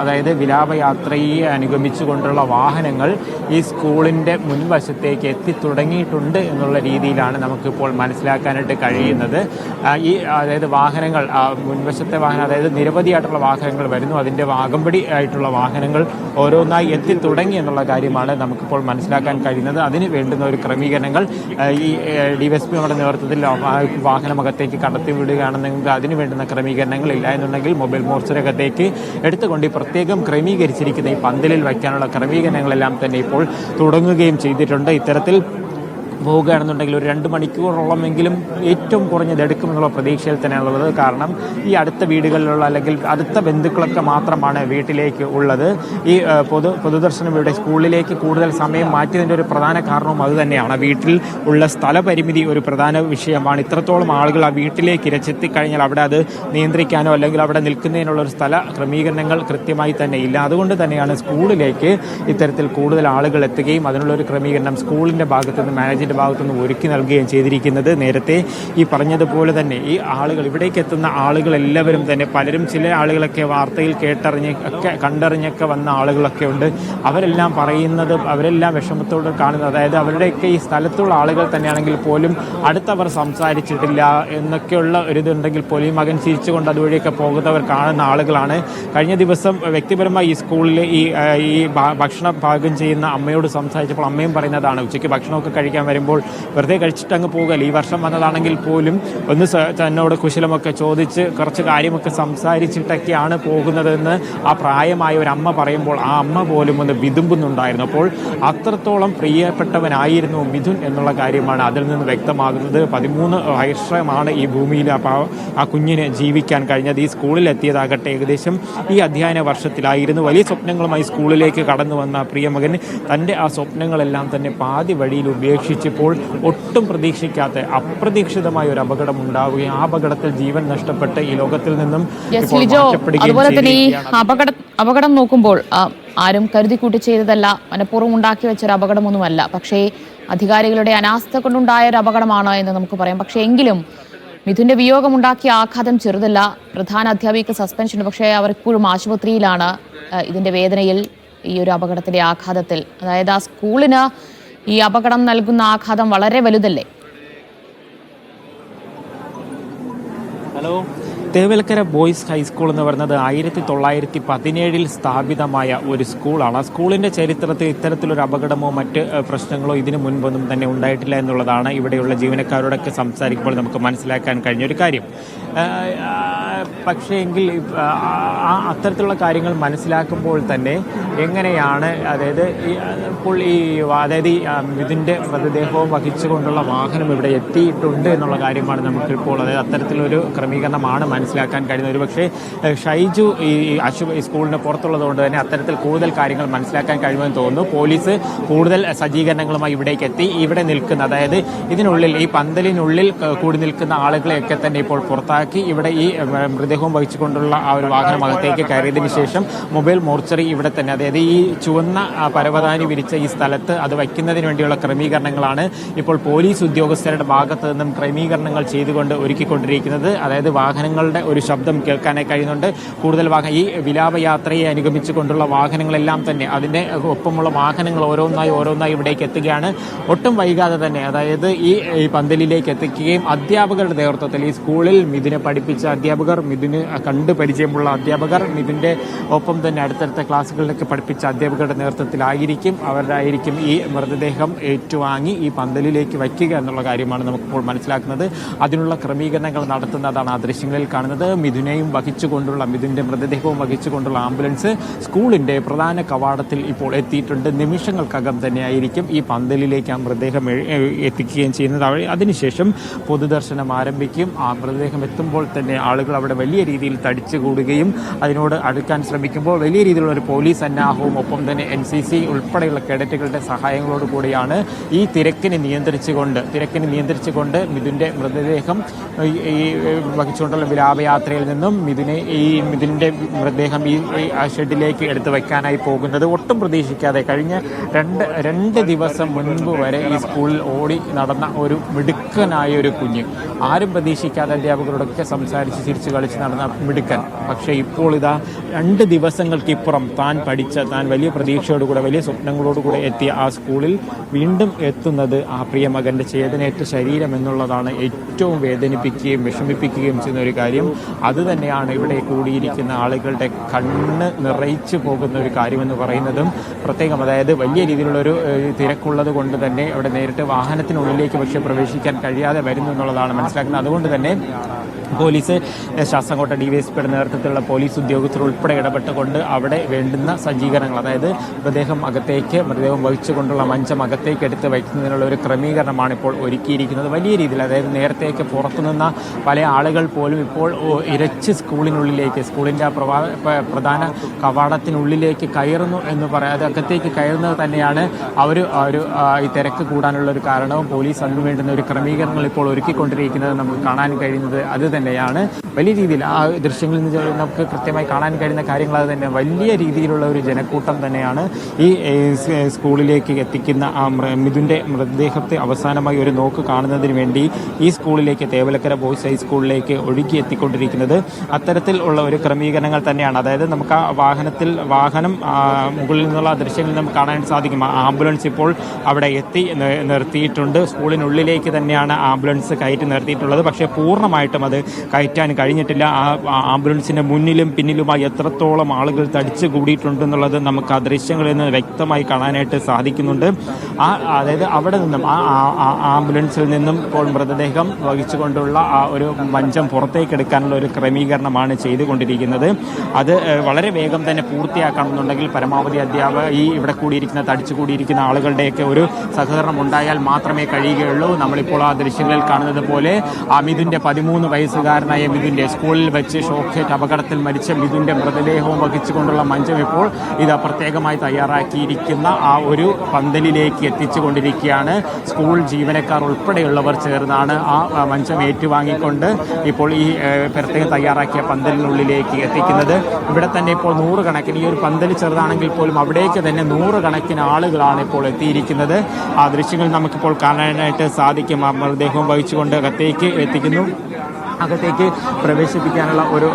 അതായത് വിലാപയാത്രയെ അനുഗമിച്ചുകൊണ്ടുള്ള വാഹനങ്ങൾ ഈ സ്കൂളിൻ്റെ മുൻവശത്തേക്ക് എത്തിത്തുടങ്ങിയിട്ടുണ്ട് എന്നുള്ള രീതിയിലാണ് നമുക്കിപ്പോൾ മനസ്സിലാക്കാനായിട്ട് കഴിയുന്നത്. അതായത് വാഹനങ്ങൾ മുൻവശത്തെ വാഹനം, അതായത് നിരവധിയായിട്ടുള്ള വാഹനങ്ങൾ വരുന്നു. അതിൻ്റെ അകമ്പടി ആയിട്ടുള്ള വാഹനങ്ങൾ ഓരോന്നായി എത്തിത്തുടങ്ങി എന്നുള്ള കാര്യമാണ് നമുക്കിപ്പോൾ മനസ്സിലാക്കാൻ കഴിയുന്നത്. അതിന് വേണ്ടുന്ന ഒരു ക്രമീകരണങ്ങൾ ഈ DSPയുടെ നേതൃത്വത്തിൽ വാഹനമകത്തേക്ക് കടത്തി വിടുകയാണെന്നെങ്കിൽ അതിന് വേണ്ടുന്ന ക്രമീകരണങ്ങൾ ഇല്ല എന്നുണ്ടെങ്കിൽ മൊബൈൽ മോർച്ചറിയകത്തേക്ക് എടുത്തുകൊണ്ട് പ്രത്യേകം ക്രമീകരിച്ചിരിക്കുന്ന ഈ പന്തലിൽ വയ്ക്കാനുള്ള ക്രമീകരണങ്ങളെല്ലാം തന്നെ ഇപ്പോൾ തുടങ്ങുകയും ചെയ്തിട്ടുണ്ട്. ഇത്തരത്തിൽ പോവുകയാണെന്നുണ്ടെങ്കിൽ ഒരു 2 മണിക്കൂറോളമെങ്കിലും ഏറ്റവും കുറഞ്ഞത് എടുക്കുമെന്നുള്ള പ്രതീക്ഷയിൽ തന്നെയാണുള്ളത്. കാരണം ഈ അടുത്ത വീടുകളിലുള്ള അല്ലെങ്കിൽ അടുത്ത ബന്ധുക്കളൊക്കെ മാത്രമാണ് വീട്ടിലേക്ക് ഉള്ളത്. ഈ പൊതുദർശനം ഇവിടെ സ്കൂളിലേക്ക് കൂടുതൽ സമയം മാറ്റിയതിൻ്റെ ഒരു പ്രധാന കാരണവും അതുതന്നെയാണ്. വീട്ടിൽ ഉള്ള സ്ഥലപരിമിതി ഒരു പ്രധാന വിഷയമാണ്. ഇത്രത്തോളം ആളുകൾ ആ വീട്ടിലേക്ക് ഇരച്ചെത്തിക്കഴിഞ്ഞാൽ അവിടെ അത് നിയന്ത്രിക്കാനോ അല്ലെങ്കിൽ അവിടെ നിൽക്കുന്നതിനുള്ള ഒരു സ്ഥല ക്രമീകരണങ്ങൾ കൃത്യമായി തന്നെ ഇല്ല. അതുകൊണ്ട് തന്നെയാണ് സ്കൂളിലേക്ക് ഇത്തരത്തിൽ കൂടുതൽ ആളുകൾ എത്തുകയും അതിനുള്ളൊരു ക്രമീകരണം സ്കൂളിൻ്റെ ഭാഗത്തുനിന്ന് മാനേജ്മെൻറ്റ് ഭാഗത്തുനിന്ന് ഒരുക്കി നൽകുകയും ചെയ്തിരിക്കുന്നത്. നേരത്തെ ഈ പറഞ്ഞതുപോലെ തന്നെ ഈ ആളുകൾ ഇവിടേക്ക് എത്തുന്ന ആളുകൾ എല്ലാവരും തന്നെ പലരും ചില ആളുകളൊക്കെ വാർത്തയിൽ കണ്ടറിഞ്ഞൊക്കെ വന്ന ആളുകളൊക്കെ ഉണ്ട്. അവരെല്ലാം പറയുന്നത് അവരെല്ലാം വിഷമത്തോടെ കാണുന്നത്, അതായത് അവരുടെയൊക്കെ ഈ സ്ഥലത്തുള്ള ആളുകൾ തന്നെയാണെങ്കിൽ പോലും അടുത്തവർ സംസാരിച്ചിട്ടില്ല എന്നൊക്കെയുള്ള ഒരിതുണ്ടെങ്കിൽ പോലും ഈ മകൻ ചിരിച്ചുകൊണ്ട് അതുവഴിയൊക്കെ പോകുന്നവർ കാണുന്ന ആളുകളാണ്. കഴിഞ്ഞ ദിവസം വ്യക്തിപരമായി ഈ സ്കൂളിൽ ഈ ഭക്ഷണം പാകം ചെയ്യുന്ന അമ്മയോട് സംസാരിച്ചപ്പോൾ അമ്മയും പറയുന്നതാണ്, ഉച്ചയ്ക്ക് ഭക്ഷണമൊക്കെ കഴിക്കാൻ വരുമ്പോൾ വെറുതെ കഴിച്ചിട്ട് അങ്ങ് പോകുകയല്ല. ഈ വർഷം വന്നതാണെങ്കിൽ പോലും ഒന്ന് തന്നോട് കുശലമൊക്കെ ചോദിച്ച് കുറച്ച് കാര്യമൊക്കെ സംസാരിച്ചിട്ടൊക്കെയാണ് പോകുന്നതെന്ന് ആ പ്രായമായ ഒരു അമ്മ പറയുമ്പോൾ ആ അമ്മ പോലും ഒന്ന് വിതുമ്പുന്നുണ്ടായിരുന്നു. അപ്പോൾ അത്രത്തോളം പ്രിയപ്പെട്ടവനായിരുന്നു മിഥുൻ എന്നുള്ള കാര്യമാണ് അതിൽ നിന്ന് വ്യക്തമാകുന്നത്. 13 വർഷമാണ് ഈ ഭൂമിയിൽ ആ കുഞ്ഞിന് ജീവിക്കാൻ കഴിഞ്ഞത്. ഈ സ്കൂളിലെത്തിയതാകട്ടെ ഏകദേശം ഈ അധ്യയന വർഷത്തിലായിരുന്നു. വലിയ സ്വപ്നങ്ങളുമായി സ്കൂളിലേക്ക് കടന്നു വന്ന പ്രിയമകൻ തൻ്റെ ആ സ്വപ്നങ്ങളെല്ലാം തന്നെ പാതി വഴിയിൽ ഉപേക്ഷിച്ചപ്പോൾ ഒട്ടും പ്രതീക്ഷിക്കാത്ത അപ്രതീക്ഷിതമായ ഒരു അപകടം ഉണ്ടാവുകയും ആ അപകടത്തിൽ ജീവൻ നഷ്ടപ്പെട്ട് ഈ ലോകത്തിൽ നിന്നും അതുപോലെ തന്നെ ഈ അപകടം നോക്കുമ്പോൾ ആരും കരുതിക്കൂട്ടി ചെയ്തതല്ല, മനഃപൂർവ്വം ഉണ്ടാക്കി വെച്ചൊരു അപകടമൊന്നുമല്ല. പക്ഷേ അധികാരികളുടെ അനാസ്ഥ കൊണ്ടുണ്ടായ ഒരു അപകടമാണ് എന്ന് നമുക്ക് പറയാം. പക്ഷേ എങ്കിലും മിഥുന്റെ വിയോഗമുണ്ടാക്കിയ ആഘാതം ചെറുതല്ല. പ്രധാന അധ്യാപിക സസ്പെൻഷൻ, പക്ഷേ അവർ ഇപ്പോഴും ആശുപത്രിയിലാണ്. ഇതിന്റെ വേദനയിൽ ഈ ഒരു അപകടത്തിന്റെ ആഘാതത്തിൽ, അതായത് ആ സ്കൂളിന് ഈ അപകടം നൽകുന്ന ആഘാതം വളരെ വലുതല്ലേ? ഹലോ, തേവൽക്കര ബോയ്സ് ഹൈസ്കൂൾ എന്ന് പറയുന്നത് 1917 സ്ഥാപിതമായ ഒരു സ്കൂളാണ്. ആ സ്കൂളിൻ്റെ ചരിത്രത്തിൽ ഇത്തരത്തിലൊരു അപകടമോ മറ്റ് പ്രശ്നങ്ങളോ ഇതിനു മുൻപൊന്നും തന്നെ ഉണ്ടായിട്ടില്ല എന്നുള്ളതാണ് ഇവിടെയുള്ള ജീവനക്കാരോടൊക്കെ സംസാരിക്കുമ്പോൾ നമുക്ക് മനസ്സിലാക്കാൻ കഴിഞ്ഞൊരു കാര്യം. പക്ഷേ എങ്കിൽ അത്തരത്തിലുള്ള കാര്യങ്ങൾ മനസ്സിലാക്കുമ്പോൾ തന്നെ എങ്ങനെയാണ് അതായത് ഇപ്പോൾ ഇതിൻ്റെ മൃതദേഹവും വഹിച്ചുകൊണ്ടുള്ള വാഹനം ഇവിടെ എത്തിയിട്ടുണ്ട് എന്നുള്ള കാര്യമാണ് നമുക്കിപ്പോൾ അതായത് അത്തരത്തിലൊരു ക്രമീകരണമാണ് മനസ്സിലാക്കാൻ കഴിയുന്നത്. ഒരു പക്ഷേ ഷൈജു ഈ സ്കൂളിന് പുറത്തുള്ളതുകൊണ്ട് തന്നെ അത്തരത്തിൽ കൂടുതൽ കാര്യങ്ങൾ മനസ്സിലാക്കാൻ കഴിയുമെന്ന് തോന്നുന്നു. പോലീസ് കൂടുതൽ സജ്ജീകരണങ്ങളുമായി ഇവിടേക്ക് എത്തി ഇവിടെ നിൽക്കുന്ന, അതായത് ഇതിനുള്ളിൽ ഈ പന്തലിനുള്ളിൽ കൂടി നിൽക്കുന്ന ആളുകളെയൊക്കെ തന്നെ ഇപ്പോൾ പുറത്താക്കി ഇവിടെ ഈ മൃതദേഹവും വഹിച്ചുകൊണ്ടുള്ള ആ ഒരു വാഹനമകത്തേക്ക് കയറിയതിനു ശേഷം മൊബൈൽ മോർച്ചറി ഇവിടെ തന്നെ, അതായത് ഈ ചുവന്ന പരവതാനി വിരിച്ച ഈ സ്ഥലത്ത് അത് വയ്ക്കുന്നതിന് വേണ്ടിയുള്ള ക്രമീകരണങ്ങളാണ് ഇപ്പോൾ പോലീസ് ഉദ്യോഗസ്ഥരുടെ ഭാഗത്ത് നിന്നും ക്രമീകരണങ്ങൾ ചെയ്തുകൊണ്ട് ഒരുക്കിക്കൊണ്ടിരിക്കുന്നത്. അതായത് വാഹനങ്ങളുടെ ഒരു ശബ്ദം കേൾക്കാനായി കഴിയുന്നുണ്ട്. കൂടുതൽ ഈ വിലാപയാത്രയെ അനുഗമിച്ചുകൊണ്ടുള്ള വാഹനങ്ങളെല്ലാം തന്നെ അതിൻ്റെ ഒപ്പമുള്ള വാഹനങ്ങൾ ഓരോന്നായി ഇവിടേക്ക് എത്തുകയാണ്. ഒട്ടും വൈകാതെ തന്നെ അതായത് ഈ പന്തലിലേക്ക് എത്തിക്കുകയും അധ്യാപകരുടെ നേതൃത്വത്തിൽ ഈ സ്കൂളിൽ മിഥുനെ പഠിപ്പിച്ച അധ്യാപകർ, മിഥുന് കണ്ട് പരിചയമുള്ള അധ്യാപകർ, മിഥുൻ്റെ ഒപ്പം തന്നെ അടുത്തടുത്ത ക്ലാസ്സുകളിലൊക്കെ പഠിപ്പിച്ച അധ്യാപകരുടെ നേതൃത്വത്തിലായിരിക്കും അവരായിരിക്കും ഈ മൃതദേഹം ഏറ്റുവാങ്ങി ഈ പന്തലിലേക്ക് വയ്ക്കുക എന്നുള്ള കാര്യമാണ് നമുക്കിപ്പോൾ മനസ്സിലാക്കുന്നത്. അതിനുള്ള ക്രമീകരണങ്ങൾ നടത്തുന്നതാണ് ആ ദൃശ്യങ്ങളിൽ കാണുന്നത്. മിഥുൻ്റെ മൃതദേഹവും വഹിച്ചുകൊണ്ടുള്ള ആംബുലൻസ് സ്കൂളിൻ്റെ പ്രധാന കവാടത്തിൽ ഇപ്പോൾ എത്തിയിട്ടുണ്ട്. നിമിഷങ്ങൾക്കകം തന്നെയായിരിക്കും ഈ പന്തലിലേക്ക് ആ മൃതദേഹം എത്തിക്കുകയും ചെയ്യുന്നത്. അതിനുശേഷം പൊതുദർശനം ആരംഭിക്കും. ആ മൃതദേഹം എത്തുമ്പോൾ തന്നെ ആളുകൾ അവിടെ വലിയ രീതിയിൽ തടിച്ചുകൂടുകയും അതിനോട് അടുക്കാൻ ശ്രമിക്കുമ്പോൾ വലിയ രീതിയിലുള്ള ഒരു പോലീസ് സന്നാഹവും ഒപ്പം തന്നെ NCC ഉൾപ്പെടെയുള്ള കേഡറ്റുകളുടെ സഹായങ്ങളോട് കൂടിയാണ് ഈ തിരക്കിനെ നിയന്ത്രിച്ചുകൊണ്ട് മിഥുൻ്റെ മൃതദേഹം വഹിച്ചുകൊണ്ടുള്ള വിലാപയാത്രയിൽ നിന്നും മിഥുൻ്റെ മൃതദേഹം ഈ ഷെഡിലേക്ക് എടുത്ത് വയ്ക്കാനായി പോകുന്നത്. ഒട്ടും പ്രതീക്ഷിക്കാതെ കഴിഞ്ഞ രണ്ട് ദിവസം മുൻപ് വരെ ഈ സ്കൂളിൽ ഓടി നടന്ന ഒരു മിടുക്കനായ ഒരു കുഞ്ഞ്, ആരും പ്രതീക്ഷിക്കാതെ അധ്യാപകരോടൊക്കെ സംസാരിച്ച് ചിരിച്ചു കളിച്ച് നടന്ന മിടുക്കൻ. പക്ഷേ ഇപ്പോൾ ഇതാ 2 ദിവസങ്ങൾക്കിപ്പുറം താൻ പഠിച്ച, താൻ വലിയ പ്രതീക്ഷയോടുകൂടെ വലിയ സ്വപ്നങ്ങളോടുകൂടെ എത്തിയ ആ സ്കൂളിൽ വീണ്ടും എത്തുന്നത് ആ പ്രിയ മകൻ്റെ ചേതനയേറ്റ ശരീരം എന്നുള്ളതാണ് ഏറ്റവും വേദനിപ്പിക്കുകയും വിഷമിപ്പിക്കുകയും ചെയ്യുന്ന ഒരു കാര്യം. അതുതന്നെയാണ് ഇവിടെ കൂടിയിരിക്കുന്ന ആളുകളുടെ കണ്ണ് നിറയിച്ചു പോകുന്ന ഒരു കാര്യമെന്ന് പറയുന്നതും പ്രത്യേകം. അതായത് വലിയ രീതിയിലുള്ളൊരു തിരക്കുള്ളത് കൊണ്ട് തന്നെ അവിടെ നേരിട്ട് വാഹനത്തിനുള്ളിലേക്ക് പക്ഷേ പ്രവേശിക്കാൻ കഴിയാതെ വരുന്നു എന്നുള്ളതാണ് മനസ്സിലാക്കുന്നത്. അതുകൊണ്ട് തന്നെ പോലീസ്, ശാസ്താംകോട്ട ഡിവൈഎസ്പിയുടെ നേതൃത്വത്തിലുള്ള പോലീസ് ഉദ്യോഗസ്ഥർ ഉൾപ്പെടെ ഇടപെട്ടുകൊണ്ട് അവിടെ വേണ്ടുന്ന സജ്ജീകരണങ്ങൾ, അതായത് മൃതദേഹം വഹിച്ചുകൊണ്ടുള്ള മഞ്ചം അകത്തേക്ക് എടുത്ത് വയ്ക്കുന്നതിനുള്ള ഒരു ക്രമീകരണമാണ് ഇപ്പോൾ ഒരുക്കിയിരിക്കുന്നത് വലിയ രീതിയിൽ. അതായത് നേരത്തേക്ക് പുറത്തുനിന്ന പല ആളുകൾ പോലും ഇപ്പോൾ ഇരച്ച് സ്കൂളിൻ്റെ ആ പ്രധാന കവാടത്തിനുള്ളിലേക്ക് കയറുന്നു എന്ന് പറയാതെ അകത്തേക്ക് കയറുന്നത് തന്നെയാണ് ഈ തിരക്ക് കൂടാനുള്ള ഒരു കാരണവും. പോലീസ് അതിനുവേണ്ടുന്ന ഒരു ക്രമീകരണങ്ങൾ ഇപ്പോൾ ഒരുക്കിക്കൊണ്ടിരിക്കുന്നത് നമുക്ക് കാണാൻ കഴിയുന്നത് അത് തന്നെയാണ്. വലിയ രീതിയിൽ ആ ദൃശ്യങ്ങളിൽ നിന്ന് നമുക്ക് കൃത്യമായി കാണാൻ കഴിയുന്ന കാര്യങ്ങൾ അത് തന്നെ. വലിയ രീതിയിലുള്ള ഒരു ജനക്കൂട്ടം തന്നെയാണ് ഈ സ്കൂളിലേക്ക് എത്തിക്കുന്ന ആ മിഥുൻ്റെ മൃതദേഹത്തെ അവസാനമായി ഒരു നോക്ക് കാണുന്നതിന് വേണ്ടി ഈ സ്കൂളിലേക്ക്, തേവലക്കര ബോയ്സ് ഹൈസ്കൂളിലേക്ക് ഒഴുകി എത്തിക്കൊണ്ടിരിക്കുന്നത്. അത്തരത്തിൽ ഉള്ള ഒരു ക്രമീകരണങ്ങൾ തന്നെയാണ്. അതായത് നമുക്ക് ആ വാഹനം മുകളിൽ നിന്നുള്ള ദൃശ്യങ്ങളിൽ നമുക്ക് കാണാൻ സാധിക്കും. ആംബുലൻസ് ഇപ്പോൾ അവിടെ എത്തി നിർത്തിയിട്ടുണ്ട്. സ്കൂളിനുള്ളിലേക്ക് തന്നെയാണ് ആംബുലൻസ് കയറ്റി നിർത്തിയിട്ടുള്ളത്. പക്ഷേ പൂർണ്ണമായിട്ടും അത് കയറ്റാൻ കഴിഞ്ഞിട്ടില്ല. ആ ആംബുലൻസിൻ്റെ മുന്നിലും പിന്നിലുമായി എത്രത്തോളം ആളുകൾ തടിച്ചു കൂടിയിട്ടുണ്ടെന്നുള്ളത് നമുക്ക് ആ ദൃശ്യങ്ങളിൽ നിന്ന് വ്യക്തമായി കാണാനായിട്ട് സാധിക്കുന്നുണ്ട്. അതായത് അവിടെ നിന്നും ആ ആംബുലൻസിൽ നിന്നും ഇപ്പോൾ മൃതദേഹം വഹിച്ചുകൊണ്ടുള്ള ആ ഒരു മഞ്ചം പുറത്തേക്ക് എടുക്കാനുള്ള ഒരു ക്രമീകരണമാണ് ചെയ്തുകൊണ്ടിരിക്കുന്നത്. അത് വളരെ വേഗം തന്നെ പൂർത്തിയാക്കണമെന്നുണ്ടെങ്കിൽ പരമാവധി ഈ ഇവിടെ തടിച്ചു കൂടിയിരിക്കുന്ന ആളുകളുടെയൊക്കെ ഒരു സഹകരണം ഉണ്ടായാൽ മാത്രമേ കഴിയുകയുള്ളൂ. നമ്മളിപ്പോൾ ആ ദൃശ്യങ്ങളിൽ കാണുന്നത് പോലെ മിഥുൻ്റെ 13 വയസ്സുകാരനായ മിഥുൻ്റെ സ്കൂളിൽ വെച്ച് ഷോക്കേറ്റ് അപകടത്തിൽ മരിച്ച മിഥുൻ്റെ മൃതദേഹവും വഹിച്ചുകൊണ്ടുള്ള മഞ്ചം ഇപ്പോൾ ഇത് പ്രത്യേകമായി തയ്യാറാക്കിയിരിക്കുന്ന ആ ഒരു പന്തലിലേക്ക് എത്തിച്ചുകൊണ്ടിരിക്കുകയാണ്. സ്കൂൾ ജീവനക്കാർ ഉൾപ്പെടെയുള്ളവർ ചേർന്നാണ് ആ മഞ്ചം ഏറ്റുവാങ്ങിക്കൊണ്ട് ഇപ്പോൾ ഈ പ്രത്യേകം തയ്യാറാക്കിയ പന്തലിനുള്ളിലേക്ക് എത്തിക്കുന്നത്. ഇവിടെ തന്നെ ഇപ്പോൾ 100 കണക്കിന്, ഈ ഒരു പന്തൽ ചെറുതാണെങ്കിൽ പോലും അവിടേക്ക് തന്നെ 100 കണക്കിന് ആളുകളാണ് ഇപ്പോൾ എത്തിയിരിക്കുന്നത്. ആ ദൃശ്യങ്ങൾ നമുക്കിപ്പോൾ കാണാനായിട്ട് സാധിക്കും. ആ മൃതദേഹവും വഹിച്ചുകൊണ്ട് അകത്തേക്ക് പ്രവേശിപ്പിക്കാനുള്ള ഒരു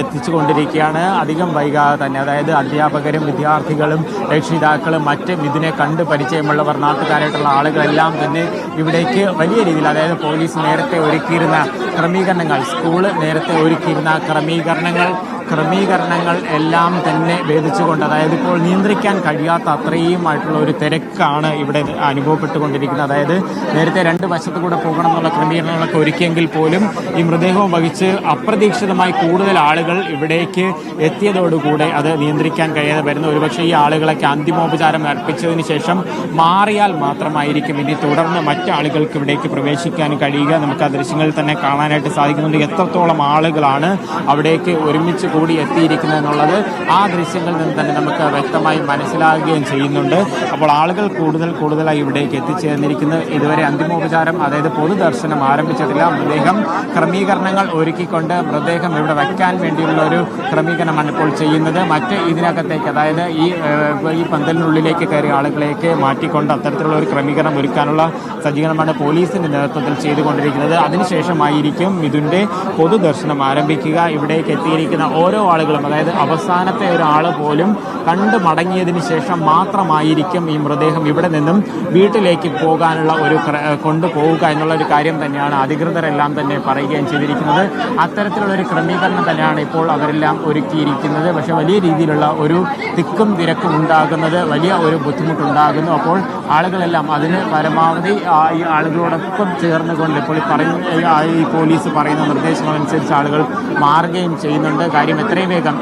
എത്തിച്ചുകൊണ്ടിരിക്കുകയാണ്. അധികം വൈകാതെ തന്നെ, അതായത് അധ്യാപകരും വിദ്യാർത്ഥികളും രക്ഷിതാക്കളും മറ്റ് ഇതിനെ കണ്ട് പരിചയമുള്ളവർ, നാട്ടുകാരായിട്ടുള്ള ആളുകളെല്ലാം തന്നെ ഇവിടേക്ക് വലിയ രീതിയിൽ, അതായത് പോലീസ് നേരത്തെ ഒരുക്കിയിരുന്ന ക്രമീകരണങ്ങൾ, സ്കൂള് നേരത്തെ ഒരുക്കിയിരുന്ന ക്രമീകരണങ്ങൾ എല്ലാം തന്നെ ഭേദിച്ചുകൊണ്ട്, അതായത് ഇപ്പോൾ നിയന്ത്രിക്കാൻ കഴിയാത്ത അത്രയുമായിട്ടുള്ള ഒരു തിരക്കാണ് ഇവിടെ അനുഭവപ്പെട്ടുകൊണ്ടിരിക്കുന്നത്. അതായത് നേരത്തെ 2 വശത്തു കൂടെ പോകണം എന്നുള്ള ക്രമീകരണങ്ങളൊക്കെ ഒരുക്കിയെങ്കിൽ പോലും ഈ മൃതദേഹവും വഹിച്ച് അപ്രതീക്ഷിതമായി കൂടുതൽ ആളുകൾ ഇവിടേക്ക് എത്തിയതോടുകൂടെ അത് നിയന്ത്രിക്കാൻ കഴിയാതെ വരുന്ന, ഒരുപക്ഷെ ഈ ആളുകളൊക്കെ അന്തിമോപചാരം അർപ്പിച്ചതിന് ശേഷം മാറിയാൽ മാത്രമായിരിക്കും ഇനി തുടർന്ന് മറ്റാളുകൾക്ക് ഇവിടേക്ക് പ്രവേശിക്കാൻ കഴിയുക. നമുക്ക് ആ ദൃശ്യങ്ങളിൽ തന്നെ കാണാനായിട്ട് സാധിക്കുന്നുണ്ട് എത്രത്തോളം ആളുകളാണ് അവിടേക്ക് ഒരുമിച്ച് കൂടി എത്തിയിരിക്കുന്നത് എന്നുള്ളത് ആ ദൃശ്യങ്ങളിൽ നിന്ന് തന്നെ നമുക്ക് വ്യക്തമായി മനസ്സിലാകുകയും ചെയ്യുന്നുണ്ട്. അപ്പോൾ ആളുകൾ കൂടുതലായി ഇവിടേക്ക് എത്തിച്ചേർന്നിരിക്കുന്നത്. ഇതുവരെ അന്തിമോപചാരം, അതായത് പൊതുദർശനം ആരംഭിച്ചിട്ടില്ല. മൃതദേഹം ക്രമീകരണങ്ങൾ ഒരുക്കിക്കൊണ്ട് മൃതദേഹം ഇവിടെ വയ്ക്കാൻ വേണ്ടിയുള്ള ഒരു ക്രമീകരണമാണ് ഇപ്പോൾ ചെയ്യുന്നത്. മറ്റ് ഇതിനകത്തേക്ക്, അതായത് ഈ പന്തലിനുള്ളിലേക്ക് കയറിയ ആളുകളേക്ക് മാറ്റിക്കൊണ്ട് അത്തരത്തിലുള്ള ഒരു ക്രമീകരണം ഒരുക്കാനുള്ള സജ്ജീകരണമാണ് പോലീസിന്റെ നേതൃത്വത്തിൽ ചെയ്തുകൊണ്ടിരിക്കുന്നത്. അതിനുശേഷമായിരിക്കും മിഥുന്റെ പൊതുദർശനം ആരംഭിക്കുക. ഇവിടേക്ക് എത്തിയിരിക്കുന്ന ഓരോ ആളുകളും, അതായത് അവസാനത്തെ ഒരാൾ പോലും കണ്ടു മടങ്ങിയതിന് ശേഷം മാത്രമായിരിക്കും ഈ മൃതദേഹം ഇവിടെ നിന്നും വീട്ടിലേക്ക് പോകാനുള്ള ഒരു കൊണ്ടുപോവുക എന്നുള്ള ഒരു കാര്യം തന്നെയാണ് അധികൃതരെല്ലാം തന്നെ പറയുകയും ചെയ്തിരിക്കുന്നത്. അത്തരത്തിലുള്ള ഒരു ക്രമീകരണം തന്നെയാണ് ഇപ്പോൾ അവരെല്ലാം ഒരുക്കിയിരിക്കുന്നത്. പക്ഷേ വലിയ രീതിയിലുള്ള ഒരു തിക്കും തിരക്കും ഉണ്ടാകുന്നത്, വലിയ ഒരു ബുദ്ധിമുട്ടുണ്ടാകുന്നു. അപ്പോൾ ആളുകളെല്ലാം അതിന് പരമാവധി ഈ ആളുകളോടൊപ്പം ചേർന്നുകൊണ്ട് ഇപ്പോൾ ഈ പോലീസ് പറയുന്ന നിർദ്ദേശമനുസരിച്ച് ആളുകൾ മാറുകയും ചെയ്യുന്നുണ്ട്. കാര്യം എത്രയും വേഗം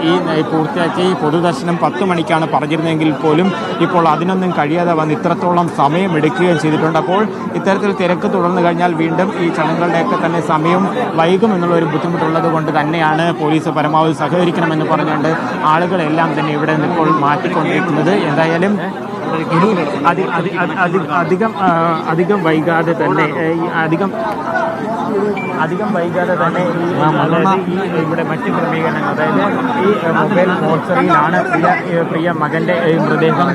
പൂർത്തിയാക്കി പൊതുദർശനം 10 മണിക്കാണ് പറഞ്ഞിരുന്നെങ്കിൽ പോലും ഇപ്പോൾ അതിനൊന്നും കഴിയാതെ വന്ന് ഇത്രത്തോളം സമയമെടുക്കുകയും ചെയ്തിട്ടുണ്ട്. അപ്പോൾ ഇത്തരത്തിൽ തിരക്ക് തുടർന്നു കഴിഞ്ഞാൽ വീണ്ടും ഈ ചടങ്ങുകളുടെയൊക്കെ തന്നെ സമയം വൈകും എന്നുള്ള ഒരു ബുദ്ധിമുട്ടുള്ളത് കൊണ്ട് തന്നെയാണ് പോലീസ് പരമാവധി സഹകരിക്കണമെന്ന് പറഞ്ഞുകൊണ്ട് ആളുകളെല്ലാം തന്നെ ഇവിടെ നിന്ന് ഇപ്പോൾ മാറ്റിക്കൊണ്ടിരിക്കുന്നത്. എന്തായാലും അധികം വൈകാതെ തന്നെ ഇവിടെ മറ്റ് ക്രമീകരണങ്ങൾ, അതായത് ഈ മൊബൈൽ മോർച്ചറിയിലാണ് പ്രിയ മകൻ്റെ മൃതദേഹം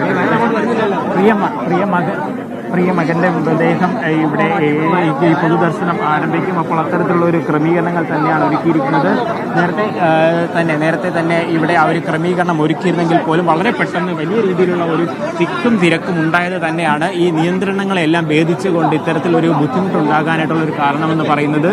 പ്രിയ മകൻ്റെ മൃതദേഹം ഇവിടെ ഈ പൊതുദർശനം ആരംഭിക്കും. അപ്പോൾ അത്തരത്തിലുള്ള ഒരു ക്രമീകരണങ്ങൾ തന്നെയാണ് ഒരുക്കിയിരിക്കുന്നത്. നേരത്തെ തന്നെ ഇവിടെ ആ ഒരു ക്രമീകരണം ഒരുക്കിയിരുന്നെങ്കിൽ പോലും വളരെ പെട്ടെന്ന് വലിയ രീതിയിലുള്ള ഒരു തിരക്കും ഉണ്ടായത് തന്നെയാണ് ഈ നിയന്ത്രണങ്ങളെല്ലാം ഭേദിച്ചുകൊണ്ട് ഇത്തരത്തിലൊരു ബുദ്ധിമുട്ടുണ്ടാകാനായിട്ടുള്ള ഒരു കാരണമെന്ന് പറയുന്നത്.